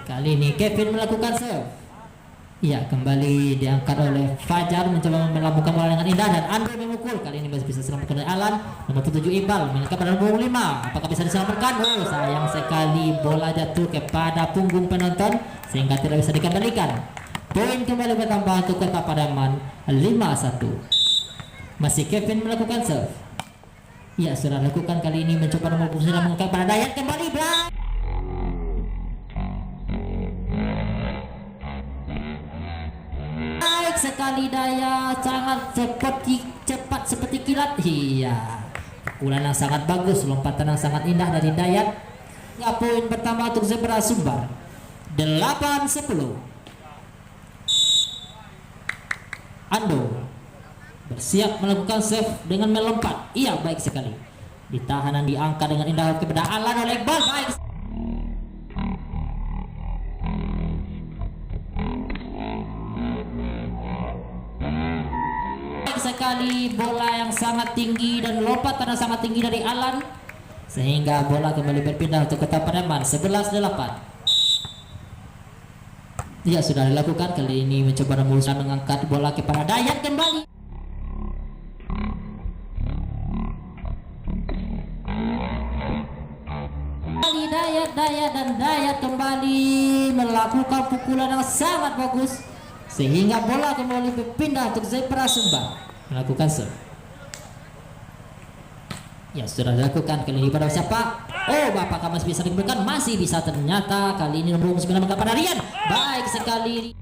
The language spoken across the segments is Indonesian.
Kali ini Kevin melakukan serve. Ya, kembali diangkat oleh Fajar, mencoba melambungkan bola dengan indah dan Andre memukul. Kali ini masih bisa diselamatkan oleh Alan. Nomor 7 Iqbal menangkap pada nomor 5. Apakah bisa diselamatkan? Oh, sayang sekali bola jatuh kepada punggung penonton sehingga tidak bisa dikembalikan. Poin kembali bertambah untuk Kota Padaman 5-1. Masih Kevin melakukan serve. Ya, sudah lakukan kali ini mencoba nomor 9 mengangkat pada Dayat kembali Bray. Sekali Daya sangat cepat seperti kilat. Iya, pukulan yang sangat bagus, lompatan yang sangat indah dari Dayat. Ya, poin pertama untuk Zebra Sumbar 8-10. Ando bersiap melakukan save dengan melompat. Iya, baik sekali. Ditahan dan diangkat dengan indah kepada Alan oleh Iqbal. Baik sekali, bola yang sangat tinggi dan lompatan yang sangat tinggi dari Alan sehingga bola kembali berpindah untuk Kota Padaman 11-8. Ya, sudah dilakukan kali ini mencoba mengangkat bola kepada Dayat kembali. Dayat kembali melakukan pukulan yang sangat bagus sehingga bola kembali berpindah untuk Zebra Sumbar melakukan serve. Ya, sudah dilakukan kali ini pada siapa? Oh, apakah masih bisa diberikan? Masih bisa ternyata. Kali ini nomor 9 mengangkat pada Rian. Baik sekali.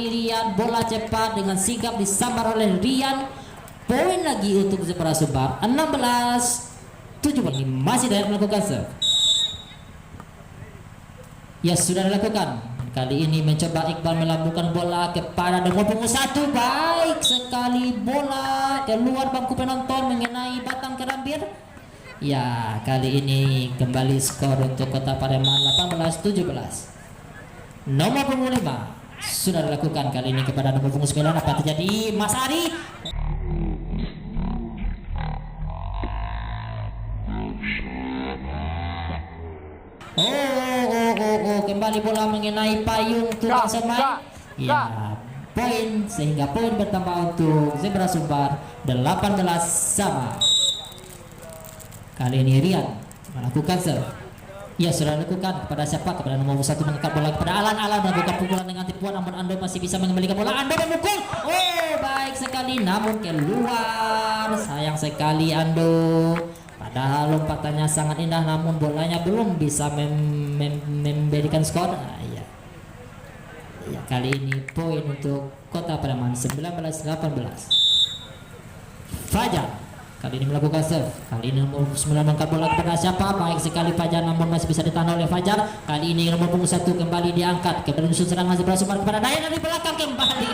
Rian, bola cepat dengan sigap disambar oleh Rian. Poin lagi untuk Zebra Sumbar 16-7. Masih Dayat melakukan serve. Ya, sudah dilakukan. Kali ini mencoba Iqbal melambungkan bola kepada nomor punggung 1. Baik sekali, bola keluar bangku penonton mengenai batang kerambir. Ya, kali ini kembali skor untuk Kota Padaman 18-17. Nomor punggung 5 sudah dilakukan kali ini kepada nomor punggung 9. Apa terjadi? Mas Ari. Kembali bola mengenai payung tukang semai. Ya, poin sehingga poin bertambah untuk Zebra Sumbar 18 sama. Kali ini Rian melakukan serve. Ya, sudah dilakukan kepada siapa? Kepada nomor 1 mengangkat bola kepada Alan. Alan melakukan pukulan dengan tipuan, namun Ando masih bisa mengembalikan bola. Ando memukul. Oh, baik sekali, namun keluar. Sayang sekali Ando. Padahal lompatannya sangat indah, namun bolanya belum bisa memberikan skor. Ya. Ya, kali ini poin untuk Kota Padaman 19-18. Fajar kali ini melakukan serve. Kali ini nomor 9 mengangkat bola kepada siapa? Baik sekali Fajar, namun masih bisa ditahan oleh Fajar. Kali ini nomor punggung 1 kembali diangkat. Kemudian serangan Zebra Sumbar kepada Dayat dari belakang kembali.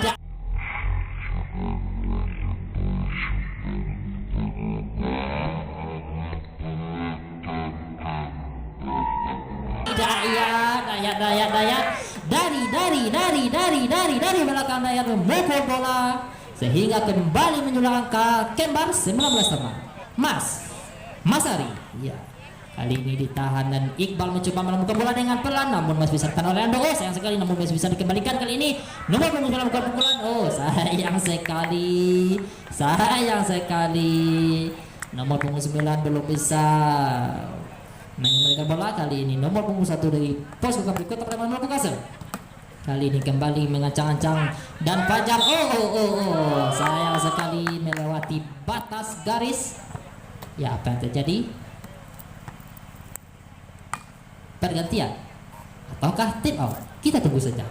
Dayat dari belakang Dayat memukul bola sehingga kembali menjulang angka Kembar 19 teman. Mas Ari. Ya, kali ini ditahan dan Iqbal mencoba melambungkan bola dengan pelan, namun masih bisa ditahan oleh Ando. Oh, sayang sekali, namun masih bisa dikembalikan. Kali ini nomor punggung melakukan pukulan. Oh, sayang sekali nomor punggung 9 belum bisa mengembalikan bola. Kali ini nomor punggung 1 dari pos Kota Padaman melakukan serve. Kali ini kembali mengancang-ancang dan Fajar. Sayang sekali melewati batas garis. Ya, apa yang terjadi? Pergantian ataukah tim out? Kita tunggu saja.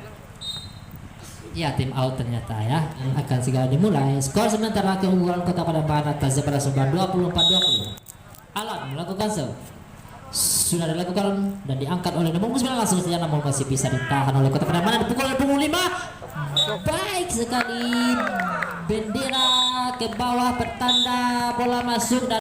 Ya, tim out ternyata ya. Akan segera dimulai. Skor sementara keunggulan Kota Padaman atas Zebra Sumbar 24-20. Alan melakukan serve. Sudah dilakukan dan diangkat oleh nomor 9 langsung saja, namun masih bisa ditahan oleh Kota Padaman. Dipukul oleh punggung 5. Baik sekali, bendera ke bawah pertanda bola masuk dan